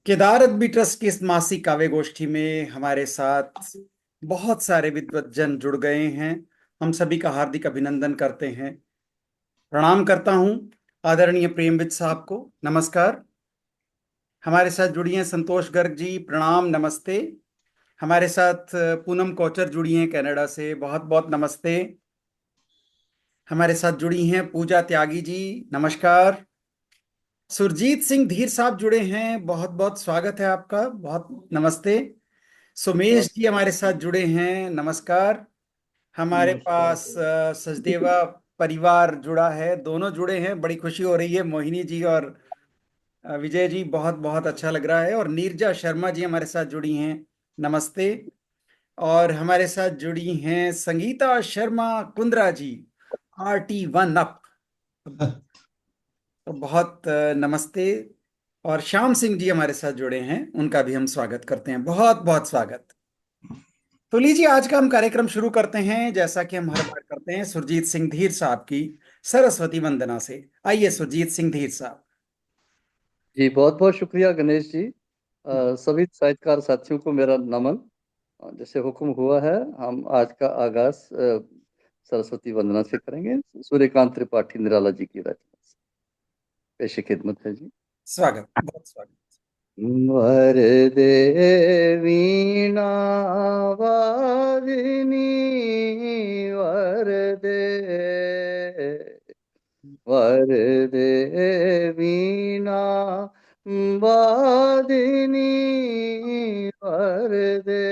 केदारत B trust की इस मासिक काव्य गोष्ठी में हमारे साथ बहुत सारे विद्वज्जन जुड़ गए हैं। हम सभी का हार्दिक अभिनंदन करते हैं। प्रणाम करता हूं आदरणीय प्रेमविद साहब को। नमस्कार। हमारे साथ जुड़ी हैं संतोष गर्ग जी। प्रणाम, नमस्ते। हमारे साथ पूनम कोचर जुड़ी हैं कनाडा से। बहुत बहुत नमस्ते। हमारे साथ जुड़ी हैं पूजा त्यागी जी। नमस्कार। सुरजीत सिंह धीर साहब जुड़े हैं। बहुत बहुत स्वागत है आपका। बहुत नमस्ते। सुमेश जी हमारे साथ जुड़े हैं। नमस्कार। हमारे नमस्कार पास सचदेवा परिवार जुड़ा है। दोनों जुड़े हैं, बड़ी खुशी हो रही है। मोहिनी जी और विजय जी, बहुत बहुत अच्छा लग रहा है। और नीरजा शर्मा जी हमारे साथ जुड़ी हैं। नमस्ते। और हमारे साथ जुड़ी हैं संगीता शर्मा कुंद्रा जी, RT1 UP। तो बहुत नमस्ते। और श्याम सिंह जी हमारे साथ जुड़े हैं, उनका भी हम स्वागत करते हैं। बहुत बहुत स्वागत। तो लीजिए, आज का हम कार्यक्रम शुरू करते हैं जैसा कि हम हर बार करते हैं, सुरजीत सिंह धीर साहब की सरस्वती वंदना से। आइए सुरजीत सिंह धीर साहब। जी, बहुत बहुत शुक्रिया गणेश जी। सभी साहित्यकार साथियों को मेरा नमन। जैसे हुक्म हुआ है, हम आज का आगाज सरस्वती वंदना से करेंगे। सूर्यकांत त्रिपाठी निराला जी की रचना से पेश खिदमत है जी। स्वागत, बहुत स्वागत। वरदे वीणा वादिनी वरदे वरदे वीणा वादिनी वरदे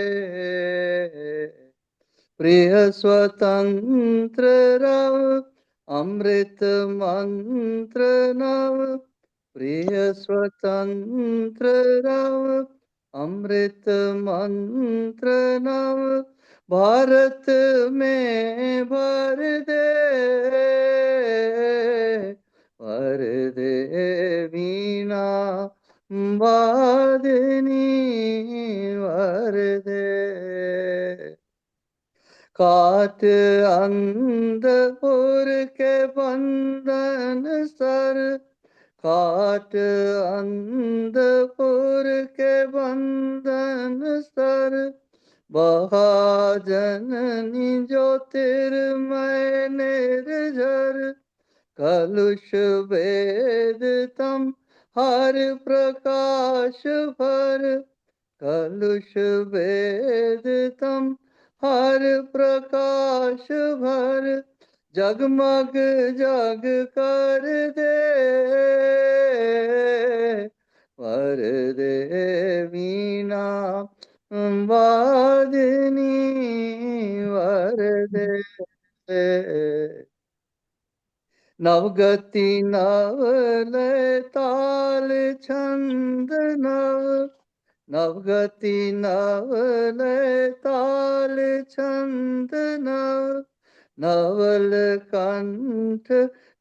प्रिय स्वतंत्र रव अमृत मंत्र नव प्रिय स्वतंत्र रव अमृत मंत्र नव भारत में भर दे वीणा वादिनी भर दे काट अंधपुर के बंधन सर काट अंधपुर के बंधन सर महाजननी ज्योतिर्मय निर्झर कलुष वेद तम हर प्रकाश भर कलुष वेद तम हर प्रकाश भर जगमग जग कर दे भर दे वीणा वादिनी भर दे नवगति नव लय ताल छंद नव नवगति नव लय ताल छंद नव नवल कंठ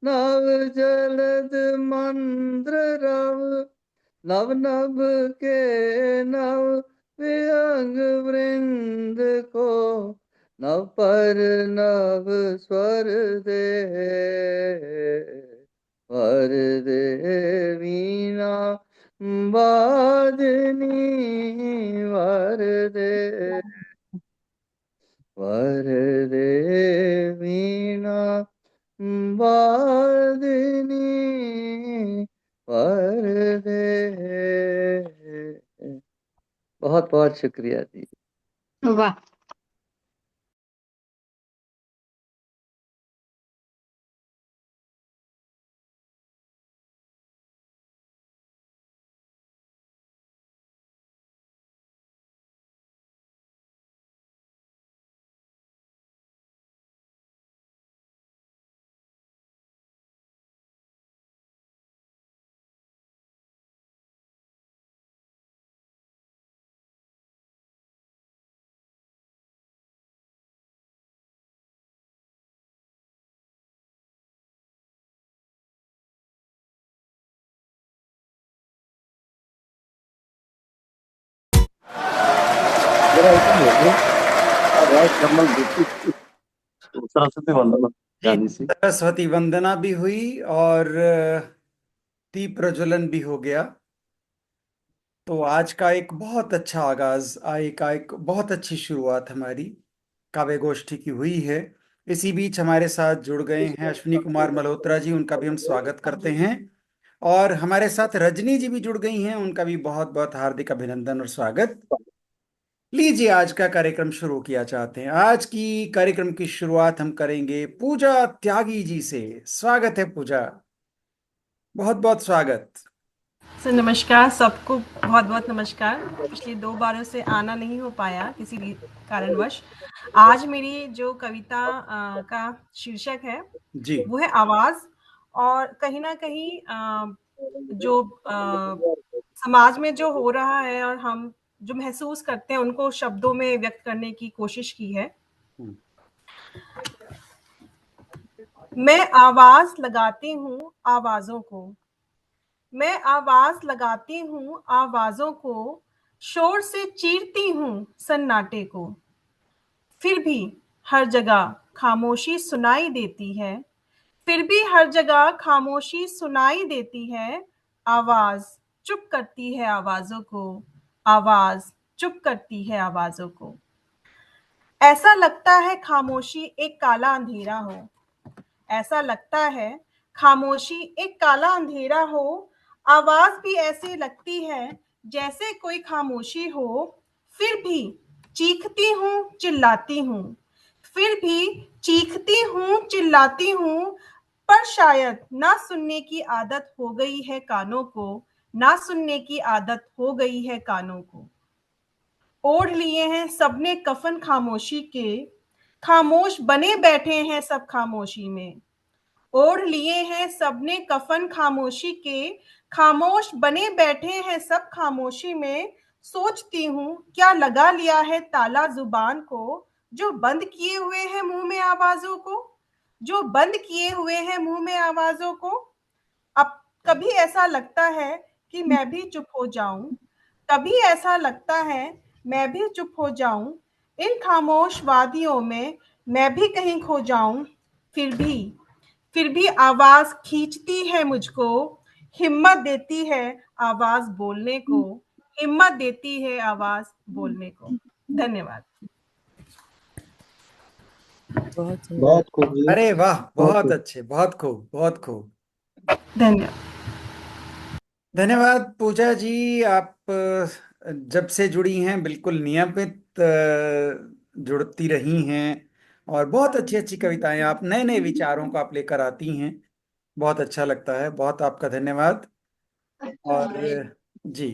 नव जलद मंद्र रव नव नभ के नव विहंग वृंद को नव पर नव स्वर दे वर दे वीणा वादिनी वर दे वीणा वादिनी वर दे। बहुत बहुत शुक्रिया जी। वाह। मेरा ऐसा हो गया आगाज करना सरस्वती वंदना जी, गाने से। सरस्वती वंदना भी हुई और दीप प्रज्वलन भी हो गया। तो आज का एक बहुत अच्छा आगाज आय का एक बहुत अच्छी शुरुआत हमारी काव्य गोष्ठी की हुई है। इसी बीच हमारे साथ जुड़ गए हैं अश्विनी कुमार मल्होत्रा जी, उनका भी हम स्वागत करते हैं। और हमारे साथ रजनी जी भी जुड़ गई हैं, उनका भी बहुत बहुत हार्दिक अभिनंदन और स्वागत। लीजिए, आज का कार्यक्रम शुरू किया चाहते हैं। आज की कार्यक्रम की शुरुआत हम करेंगे पूजा त्यागी जी से। स्वागत है पूजा, बहुत बहुत स्वागत। सर नमस्कार, सबको बहुत बहुत नमस्कार। पिछले 2 बारों से आना नहीं हो पाया किसी भी कारणवश। आज मेरी जो कविता का शीर्षक है जी। वो है आवाज़। और कहीं न कहीं जो समाज में जो हो रहा है और हम जो महसूस करते हैं उनको शब्दों में व्यक्त करने की कोशिश की है। हम्म। मैं आवाज़ लगाती हूँ आवाज़ों को, मैं आवाज़ लगाती हूँ आवाज़ों को, शोर से चीरती हूँ सन्नाटे को। फिर भी हर जगह खामोशी सुनाई देती है, फिर भी हर जगह खामोशी सुनाई देती है। आवाज़ चुप करती है आवाज़ों को, आवाज़ चुप करती है आवाज़ों को। ऐसा लगता है खामोशी एक काला अंधेरा हो, ऐसा लगता है खामोशी एक काला अंधेरा हो। आवाज भी ऐसे लगती है जैसे कोई खामोशी हो। फिर भी चीखती हूँ चिल्लाती हूँ, फिर भी चीखती हूँ चिल्लाती हूँ। पर शायद ना सुनने की आदत हो गई है कानों को, ना सुनने की आदत हो गई है कानों को। ओढ़ लिए हैं सबने कफन खामोशी के, खामोश बने बैठे हैं सब खामोशी में। ओढ़ लिए हैं सबने कफन खामोशी के, खामोश बने बैठे हैं सब खामोशी में। सोचती हूँ क्या लगा लिया है ताला जुबान को, जो बंद किए हुए हैं मुंह में आवाजों को, जो बंद किए हुए हैं मुंह में आवाजों को। अब कभी ऐसा लगता है कि मैं भी चुप हो जाऊं, कभी ऐसा लगता है मैं भी चुप हो जाऊं, इन खामोश वादियों में मैं भी कहीं खो जाऊं। फिर भी आवाज खींचती है मुझको, हिम्मत देती है आवाज बोलने को, हिम्मत देती है आवाज बोलने को। धन्यवाद। बहुत सुंदर। बहुत खूब जी। अरे वाह, बहुत बहुत खूब। अच्छे, बहुत खूब, बहुत खूब। धन्यवाद। धन्यवाद पूजा जी। आप जब से जुड़ी हैं बिल्कुल नियमित जुड़ती रही हैं, और बहुत अच्छी अच्छी कविताएं, आप नए नए विचारों को आप लेकर आती हैं। बहुत अच्छा लगता है, बहुत आपका धन्यवाद। और जी,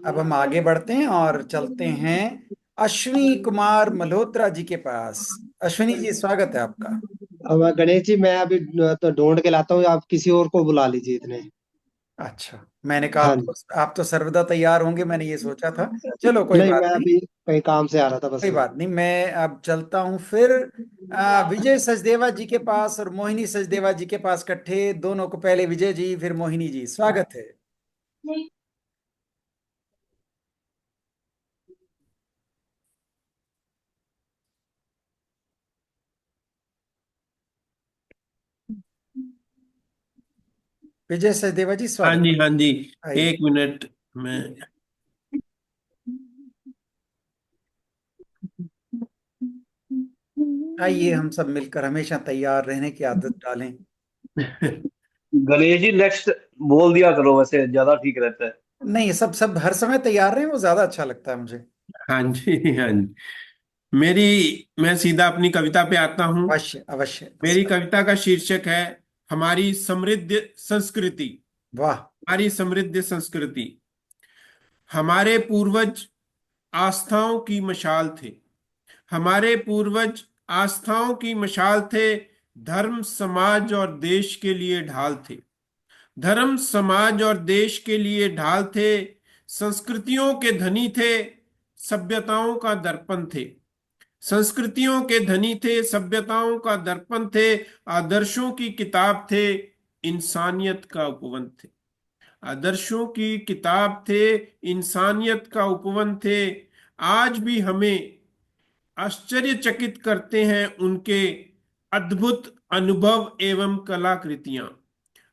अब हम आगे बढ़ते हैं और चलते हैं अश्विनी कुमार मल्होत्रा जी के पास। अश्विनी जी, स्वागत है आपका। अब गणेश जी, मैं अभी तो ढूंढ के लाता हूँ, आप किसी और को बुला लीजिए इतने। अच्छा, मैंने कहा हाँ आप जी। तो आप तो सर्वदा तैयार होंगे, मैंने ये सोचा था। चलो कोई नहीं, बात मैं नहीं, अभी कहीं काम से आ रहा था बस। कोई बात नहीं, मैं अब चलता हूँ फिर विजय सचदेवा जी के पास और मोहिनी सचदेवा जी के पास इकट्ठे। दोनों को, पहले विजय जी फिर मोहिनी जी, स्वागत है। विजय सचदेवा जी, हाँ स्वागत। जी, हाँ जी। आइए। एक मिनट में। आइए, हम सब मिलकर हमेशा तैयार रहने की आदत डालें। गणेश जी नेक्स्ट बोल दिया करो, वैसे ज्यादा ठीक रहता है। नहीं, सब सब हर समय तैयार रहें, वो ज्यादा अच्छा लगता है मुझे। हाँ जी, हाँ जी। मेरी मैं सीधा अपनी कविता पे आता हूँ। अवश्य अवश्य। मेरी कविता का शीर्षक है हमारी समृद्ध संस्कृति। वाह। हमारी समृद्ध संस्कृति। हमारे पूर्वज आस्थाओं की मशाल थे। हमारे पूर्वज आस्थाओं की मशाल थे। धर्म, समाज और देश के लिए ढाल थे। धर्म, समाज और देश के लिए ढाल थे। संस्कृतियों के धनी थे, सभ्यताओं का दर्पण थे। संस्कृतियों के धनी थे, सभ्यताओं का दर्पण थे। आदर्शों की किताब थे, इंसानियत का उपवन थे। आदर्शों की किताब थे, इंसानियत का उपवन थे। आज भी हमें आश्चर्यचकित करते हैं उनके अद्भुत अनुभव एवं कलाकृतियां।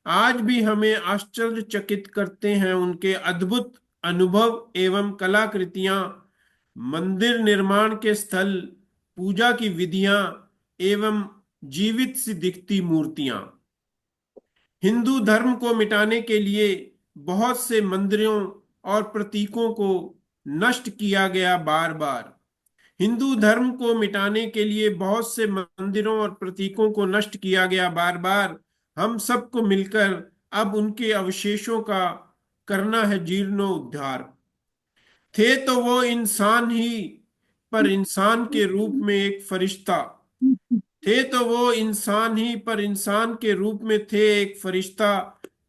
आज भी हमें आश्चर्यचकित करते हैं उनके अद्भुत अनुभव एवं कलाकृतियां, मंदिर निर्माण के स्थल, पूजा की विधियां एवं जीवित सी दिखती मूर्तियां। हिंदू धर्म को मिटाने के लिए बहुत से मंदिरों और प्रतीकों को नष्ट किया गया बार बार। हिंदू धर्म को मिटाने के लिए बहुत से मंदिरों और प्रतीकों को नष्ट किया गया बार बार। हम सबको मिलकर अब उनके अवशेषों का करना है जीर्णोद्धार। थे तो वो इंसान ही, पर इंसान के रूप में एक फरिश्ता। थे तो वो इंसान ही, पर इंसान के रूप में थे एक फरिश्ता।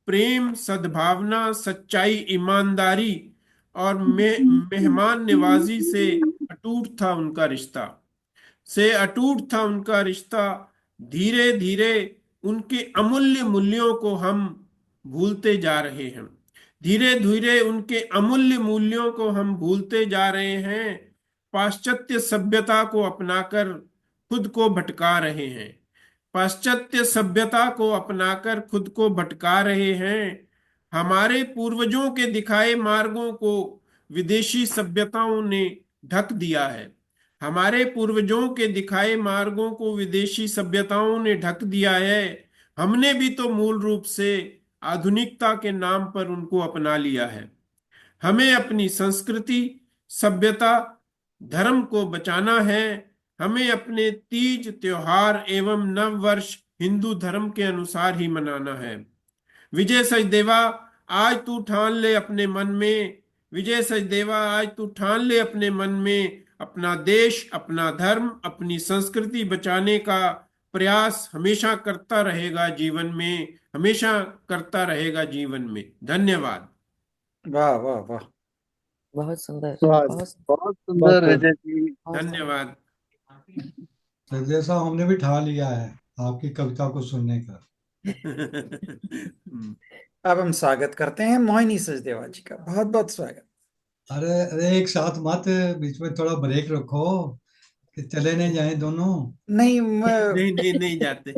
प्रेम, सद्भावना, सच्चाई, ईमानदारी और मेहमान नवाजी से अटूट था उनका रिश्ता। धीरे धीरे उनके अमूल्य मूल्यों को हम भूलते जा रहे हैं। धीरे धीरे उनके अमूल्य मूल्यों को हम भूलते जा रहे हैं। पाश्चात्य सभ्यता को अपनाकर खुद को भटका रहे हैं। पाश्चात्य सभ्यता को अपनाकर खुद को भटका रहे हैं। हमारे पूर्वजों के दिखाए मार्गों को विदेशी सभ्यताओं ने ढक दिया है। हमारे पूर्वजों के दिखाए मार्गों को विदेशी सभ्यताओं ने ढक दिया है। हमने भी तो मूल रूप से आधुनिकता के नाम पर उनको अपना लिया है। हमें अपनी संस्कृति, सभ्यता, धर्म को बचाना है। हमें अपने तीज, त्योहार एवं नव वर्ष हिंदू धर्म के अनुसार ही मनाना है। विजय सचदेवा, आज तू ठान ले अपने मन में। विजय सचदेवा, आज तू ठान ले अपने मन में। अपना देश, अपना धर्म, अपनी संस्कृति बचाने का प्रयास हमेशा करता रहेगा जीवन में, हमेशा करता रहेगा जीवन में। धन्यवाद। वाह वाह वाह। बहुत सुंदर, वाह, बहुत बहुत सुंदर बहुत विजय जी। बहुत सुंदर। धन्यवाद। सचदेव साहब, हमने भी ठान लिया है आपकी कविता को सुनने का। अब हम स्वागत करते हैं मोहिनी सचदेवा जी का। बहुत बहुत स्वागत। अरे अरे, एक साथ मत, बीच में थोड़ा ब्रेक रखो कि चले नहीं जाएं दोनों। नहीं नहीं नहीं नहीं जाते।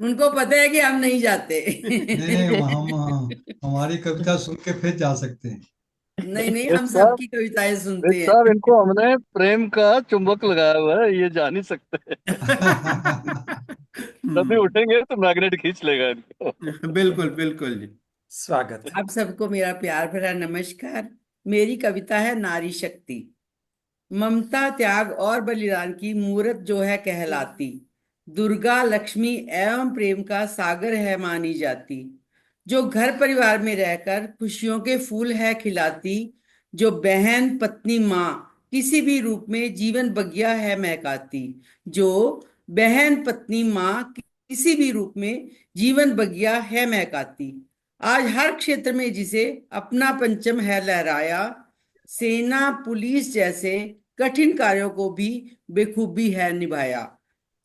उनको पता है कि हम नहीं जाते। नहीं नहीं, हम हमारी कविता सुन के फिर जा सकते हैं। नहीं नहीं, वेद हम साहब, सबकी कविताएं सुनते वेद हैं। साहब, इनको हमने प्रेम का चुंबक लगाया हुआ है, ये जा नहीं सकते। कभी उठेंगे तो मैग्नेट खींच लेगा इनको। बिल्कुल बिल्कुल जी। स्वागत है। आप सबको मेरा प्यार भरा नमस्कार। मेरी कविता है नारी शक्ति। ममता, त्याग और बलिदान की मूरत जो है कहलाती, दुर्गा, लक्ष्मी एवं प्रेम का सागर है मानी जाती। जो घर परिवार में रहकर खुशियों के फूल है खिलाती, जो बहन, पत्नी, माँ किसी भी रूप में जीवन बगिया है महकाती। जो बहन, पत्नी, माँ किसी भी रूप में जीवन बगिया है महकाती। आज हर क्षेत्र में जिसे अपना पंचम है लहराया, सेना, पुलिस जैसे कठिन कार्यों को भी बेखूबी है निभाया।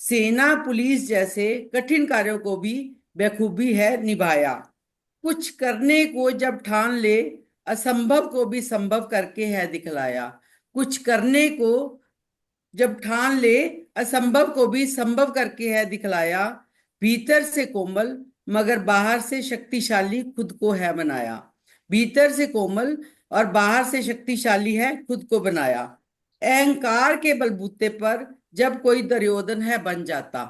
सेना, पुलिस जैसे कठिन कार्यों को भी बेखूबी है निभाया। कुछ करने को जब ठान ले, असंभव को भी संभव करके है दिखलाया। कुछ करने को जब ठान ले, असंभव को भी संभव करके है दिखलाया। भीतर से कोमल मगर बाहर से शक्तिशाली खुद को है बनाया। भीतर से कोमल और बाहर से शक्तिशाली है खुद को बनाया। अहंकार के बलबूते पर जब कोई दुर्योधन है बन जाता।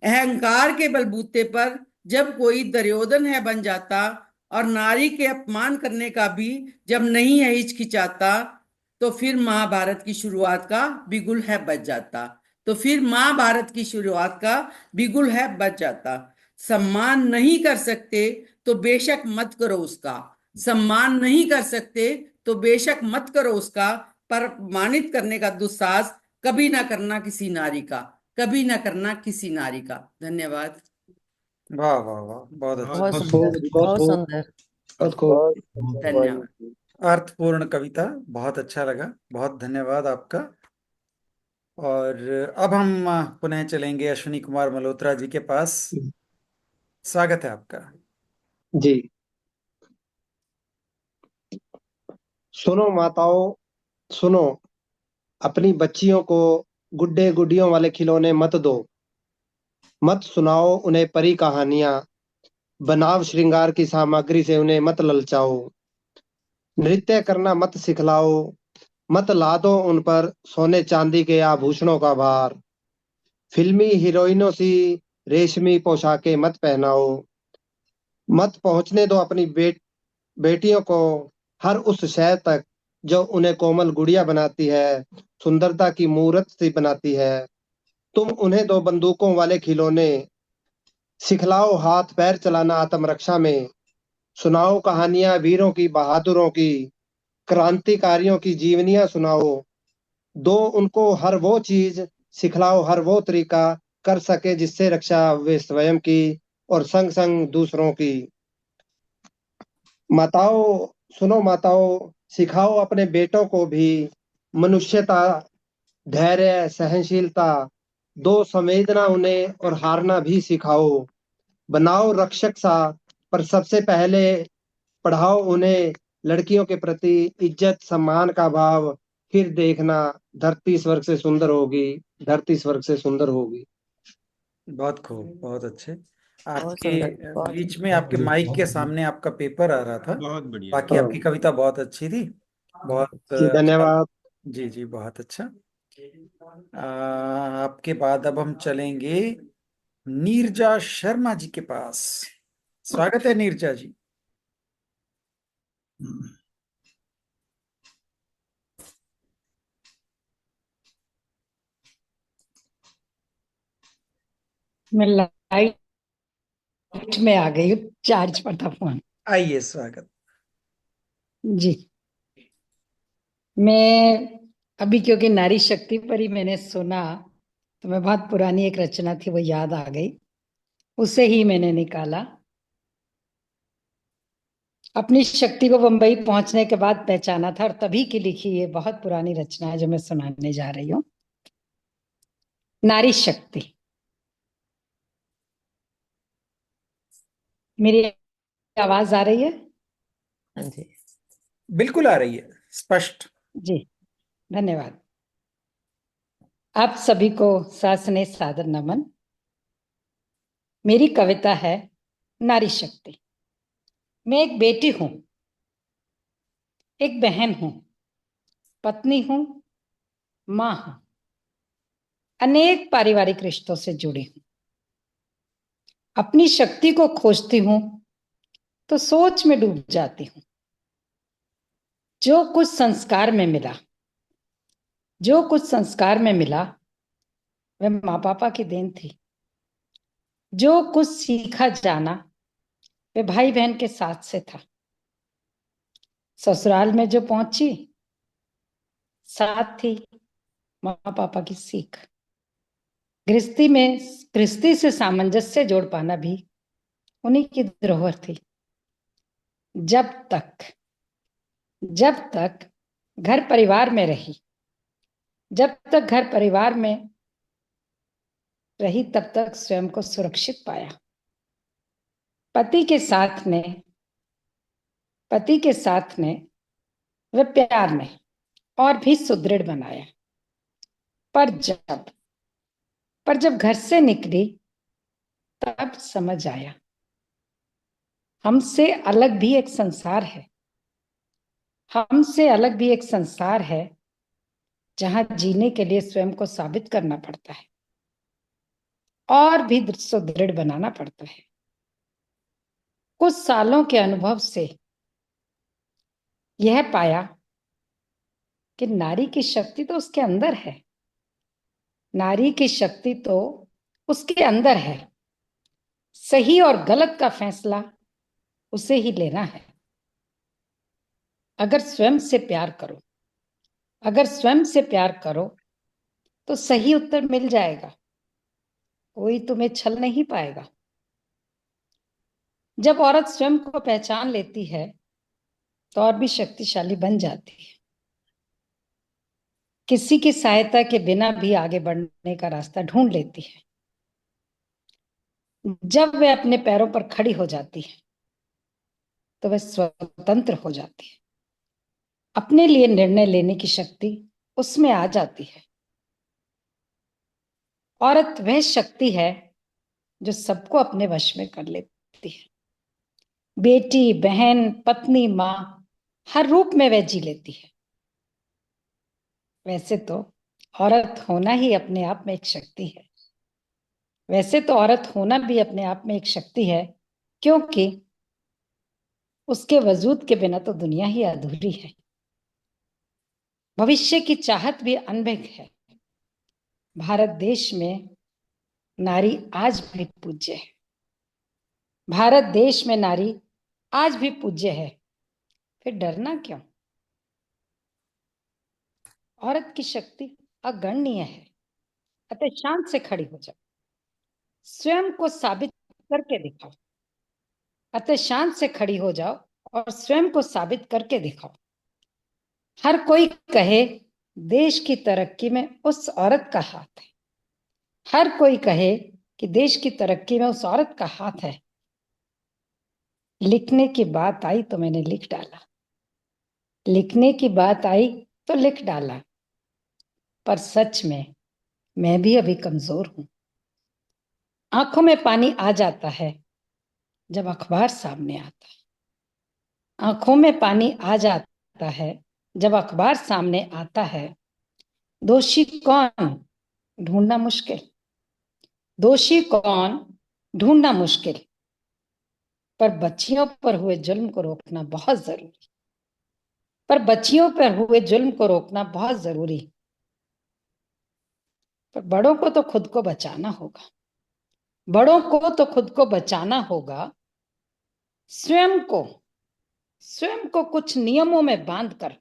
अहंकार के बलबूते पर जब कोई दुर्योधन है बन जाता, और नारी के अपमान करने का भी जब नहीं है हिचकिचाता, तो फिर महाभारत की शुरुआत का बिगुल है बच जाता। तो फिर महाभारत की शुरुआत का बिगुल है बच जाता। सम्मान नहीं कर सकते तो बेशक मत करो उसका। सम्मान नहीं कर सकते तो बेशक मत करो उसका, पर अपमानित करने का दुस्साहस कभी ना करना किसी नारी का, कभी ना करना किसी नारी का। धन्यवाद। वाह वाह वाह। बहुत अच्छा। बहुत बहुत सुंदर, खूब, बहुत खूब, सुंदर। बहुत खूब। बहुत धन्यवाद। अर्थपूर्ण कविता, बहुत अच्छा लगा। बहुत धन्यवाद आपका। और अब हम पुनः चलेंगे अश्विनी कुमार मल्होत्रा जी के पास। स्वागत है आपका। जी। सुनो माताओं, सुनो, अपनी बच्चियों को गुड्डे गुड्डियों वाले खिलौने मत दो। मत सुनाओ उन्हें परी कहानियां। बनाव श्रृंगार की सामग्री से उन्हें मत ललचाओ। नृत्य करना मत सिखलाओ, मत लादो उन पर सोने चांदी के आभूषणों का भार। फिल्मी हीरोइनों सी रेशमी पोशाकें मत पहनाओ, मत पहुंचने दो अपनी बेटियों को हर उस शय तक जो उन्हें कोमल गुड़िया बनाती है, सुंदरता की मूरत सी बनाती है। तुम उन्हें दो बंदूकों वाले खिलौने, सिखलाओ हाथ पैर चलाना आत्मरक्षा में, सुनाओ कहानियां वीरों की, बहादुरों की, क्रांतिकारियों की जीवनियां सुनाओ। दो उनको हर वो चीज, सिखलाओ हर वो तरीका कर सके जिससे रक्षा वे स्वयं की और संग संग दूसरों की। माताओं, सुनो माताओं, सिखाओ अपने बेटों को भी मनुष्यता, धैर्य, सहनशीलता। दो संवेदना उन्हें और हारना भी सिखाओ। बनाओ रक्षक सा, पर सबसे पहले पढ़ाओ उन्हें लड़कियों के प्रति इज्जत सम्मान का भाव। फिर देखना धरती स्वर्ग से सुंदर होगी, धरती स्वर्ग से सुंदर होगी। बहुत खूब, बहुत अच्छे। बहुत आपके सुंदर, बहुत बीच में आपके बढ़िया, माइक बहुत के बढ़िया। सामने आपका पेपर आ रहा था। बहुत बढ़िया। बाकी आपकी कविता बहुत अच्छी थी, बहुत जी अच्छा। धन्यवाद। जी जी, बहुत अच्छा। आपके बाद अब हम चलेंगे नीरजा शर्मा जी के पास। स्वागत है नीरजा जी। मैं लाइट में आ गई हूँ, चार्ज पर था फोन। आइए, स्वागत। जी, मैं अभी क्योंकि नारी शक्ति पर ही मैंने सुना, तो मैं बहुत पुरानी एक रचना थी वो याद आ गई, उसे ही मैंने निकाला। अपनी शक्ति को बंबई पहुंचने के बाद पहचाना था, और तभी की लिखी ये बहुत पुरानी रचना है जो मैं सुनाने जा रही हूँ। नारी शक्ति। मेरी आवाज आ रही है? हाँ जी। बिल्कुल आ रही है, स्पष्ट। जी, धन्यवाद। आप सभी को सासने सादर नमन। मेरी कविता है नारी शक्ति। मैं एक बेटी हूं, एक बहन हूं, पत्नी हूं, मां हूं, अनेक पारिवारिक रिश्तों से जुड़ी हूं। अपनी शक्ति को खोजती हूं तो सोच में डूब जाती हूं। जो कुछ संस्कार में मिला, जो कुछ संस्कार में मिला, वह माँ पापा की देन थी। जो कुछ सीखा जाना, वह भाई बहन के साथ से था। ससुराल में जो पहुंची, साथ थी माँ पापा की सीख। गृहस्थी में, गृहस्थी से सामंजस्य जोड़ पाना भी उन्हीं की धरोहर थी। जब तक घर परिवार में रही, जब तक घर परिवार में रही, तब तक स्वयं को सुरक्षित पाया। पति के साथ ने व प्यार ने और भी सुदृढ़ बनाया। पर जब घर से निकली, तब समझ आया हमसे अलग भी एक संसार है। हमसे अलग भी एक संसार है जहां जीने के लिए स्वयं को साबित करना पड़ता है और भी सुदृढ़ बनाना पड़ता है। कुछ सालों के अनुभव से यह पाया कि नारी की शक्ति तो उसके अंदर है। नारी की शक्ति तो उसके अंदर है। सही और गलत का फैसला उसे ही लेना है। अगर स्वयं से प्यार करो, अगर स्वयं से प्यार करो तो सही उत्तर मिल जाएगा। कोई तुम्हें छल नहीं पाएगा। जब औरत स्वयं को पहचान लेती है तो और भी शक्तिशाली बन जाती है। किसी की सहायता के बिना भी आगे बढ़ने का रास्ता ढूंढ लेती है। जब वह अपने पैरों पर खड़ी हो जाती है तो वह स्वतंत्र हो जाती है। अपने लिए निर्णय लेने की शक्ति उसमें आ जाती है। औरत वह शक्ति है जो सबको अपने वश में कर लेती है। बेटी, बहन, पत्नी, मां, हर रूप में वह जी लेती है। वैसे तो औरत होना ही अपने आप में एक शक्ति है। वैसे तो औरत होना भी अपने आप में एक शक्ति है, क्योंकि उसके वजूद के बिना तो दुनिया ही अधूरी है। भविष्य की चाहत भी अनभिज्ञ है। भारत देश में नारी आज भी पूज्य है। भारत देश में नारी आज भी पूज्य है। फिर डरना क्यों? औरत की शक्ति अगणनीय है। अतः शांत से खड़ी हो जाओ, स्वयं को साबित करके दिखाओ। अतः शांत से खड़ी हो जाओ और स्वयं को साबित करके दिखाओ। हर कोई कहे देश की तरक्की में उस औरत का हाथ है। हर कोई कहे कि देश की तरक्की में उस औरत का हाथ है। लिखने की बात आई तो मैंने लिख डाला। लिखने की बात आई तो लिख डाला। पर सच में मैं भी अभी कमजोर हूं। आंखों में पानी आ जाता है जब अखबार सामने आता है। आंखों में पानी आ जाता है जब अखबार सामने आता है। दोषी कौन ढूंढना मुश्किल। दोषी कौन ढूंढना मुश्किल। पर बच्चियों पर हुए जुल्म को रोकना बहुत जरूरी। पर बच्चियों पर हुए जुल्म को रोकना बहुत जरूरी। पर बड़ों को तो खुद को बचाना होगा। बड़ों को तो खुद को बचाना होगा। स्वयं को कुछ नियमों में बांधकर,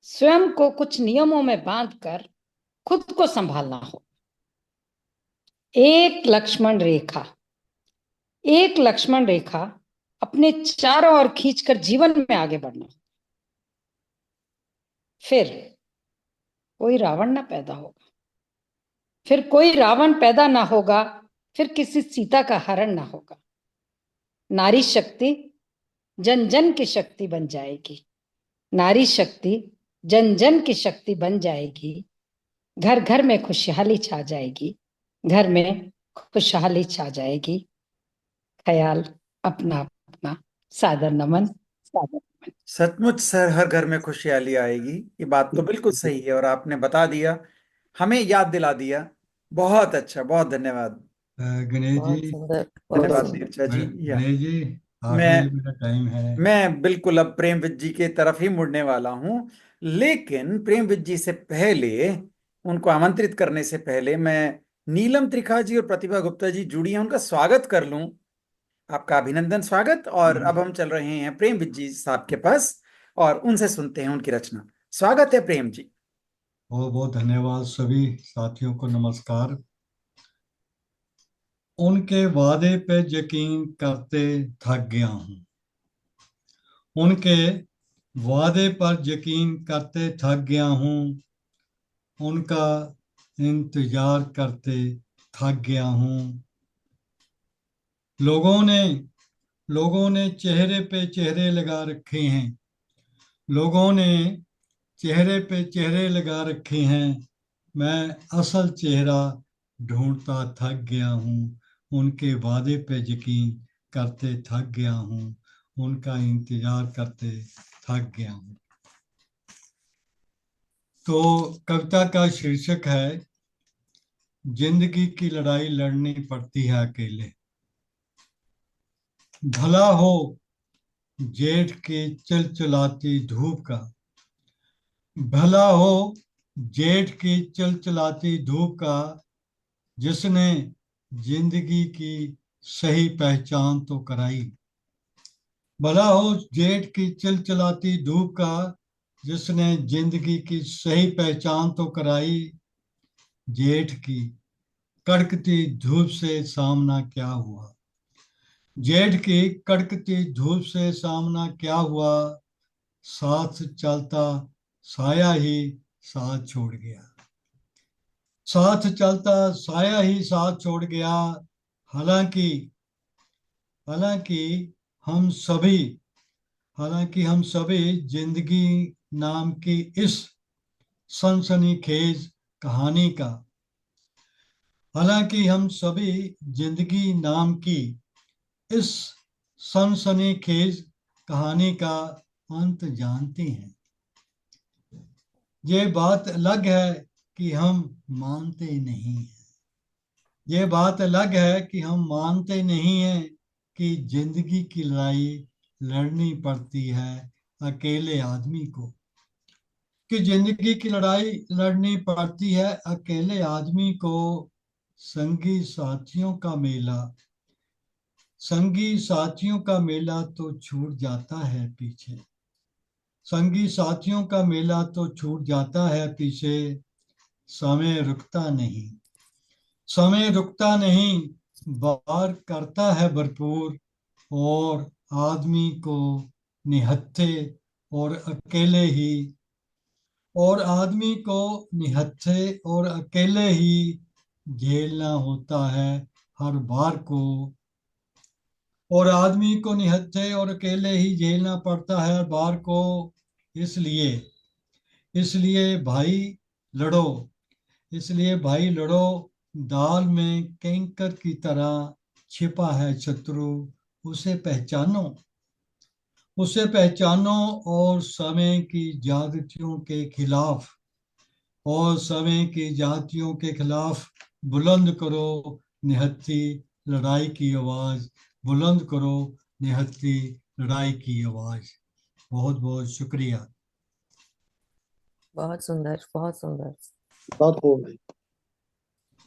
स्वयं को कुछ नियमों में बांधकर खुद को संभालना हो। एक लक्ष्मण रेखा, एक लक्ष्मण रेखा अपने चारों ओर खींचकर जीवन में आगे बढ़ना। फिर कोई रावण ना पैदा होगा। फिर कोई रावण पैदा ना होगा। फिर किसी सीता का हरण ना होगा। नारी शक्ति जन जन की शक्ति बन जाएगी। नारी शक्ति जन जन की शक्ति बन जाएगी। घर घर में खुशहाली छा जाएगी। घर में खुशहाली छा जाएगी। ख्याल अपना अपना। सादर नमन, सादर नमन। सचमुच सर, हर घर में खुशहाली आएगी, ये बात तो बिल्कुल सही है और आपने बता दिया, हमें याद दिला दिया। बहुत अच्छा, बहुत धन्यवाद। गणेश जी, बहुत सुंदर, बहुत धन्यवाद सुंदर। दीक्षा जी। या गणेश जी, मैं आखिरी मेरा टाइम है। मैं बिल्कुल अब प्रेमविद जी के तरफ ही मुड़ने वाला हूं, लेकिन प्रेमविद जी से पहले, उनको आमंत्रित करने से पहले, मैं नीलम त्रिखा जी और प्रतिभा गुप्ता जी जुड़ी हैं, उनका स्वागत कर लूं। आपका अभिनंदन, स्वागत। और अब हम चल रहे हैं प्रेमविद जी साहब के पास और उनसे सुनते हैं उनकी रचना। स्वागत है प्रेम जी। बहुत बहुत धन्यवाद। सभी साथियों को नमस्कार। उनके वादे पे यकीन करते थक गया हूँ। उनके वादे पर यकीन करते थक गया हूँ। उनका इंतजार करते थक गया हूँ। लोगों ने चेहरे पे चेहरे लगा रखे हैं। लोगों ने चेहरे पे चेहरे लगा रखे हैं। मैं असल चेहरा ढूंढता थक गया हूँ। उनके वादे पे यकीन करते थक गया हूँ। उनका इंतजार करते थक गया हूँ। तो कविता का शीर्षक है जिंदगी की लड़ाई लड़नी पड़ती है अकेले। भला हो जेठ की चिलचिलाती धूप का। भला हो जेठ की चिलचिलाती धूप का, जिसने जिंदगी की सही पहचान तो कराई। भला हो जेठ की चिलचिलाती धूप का, जिसने जिंदगी की सही पहचान तो कराई। जेठ की कड़कती धूप से सामना क्या हुआ। जेठ की कड़कती धूप से सामना क्या हुआ। साथ चलता साया ही साथ छोड़ गया। साथ चलता साया ही साथ छोड़ गया। हालांकि हालांकि हम सभी हालांकि हम सभी जिंदगी नाम की इस सनसनीखेज कहानी का हालांकि हम सभी जिंदगी नाम की इस सनसनीखेज कहानी का अंत जानते हैं। ये बात अलग है कि हम मानते नहीं हैं। ये बात अलग है कि हम मानते नहीं हैं कि जिंदगी की लड़ाई लड़नी पड़ती है अकेले आदमी को, कि जिंदगी की लड़ाई लड़नी पड़ती है अकेले आदमी को। संगी साथियों का मेला, संगी साथियों का मेला तो छूट जाता है पीछे। संगी साथियों का मेला तो छूट जाता है पीछे। समय रुकता नहीं, समय रुकता नहीं, वार करता है भरपूर, और आदमी को निहत्थे और अकेले ही, और आदमी को निहत्थे और अकेले ही झेलना होता है हर बार को, और आदमी को निहत्थे और अकेले ही झेलना पड़ता है हर बार को। इसलिए इसलिए भाई लड़ो, इसलिए भाई लड़ो, दाल में कैंकर की तरह छिपा है शत्रु, उसे पहचानो, उसे पहचानो, और समय की ज्यादतियों के खिलाफ, और समय की जातियों के खिलाफ बुलंद करो निहत्थी लड़ाई की आवाज, बुलंद करो निहत्थी लड़ाई की आवाज। बहुत बहुत शुक्रिया। बहुत सुंदर, बहुत सुंदर। बहुत खूब है।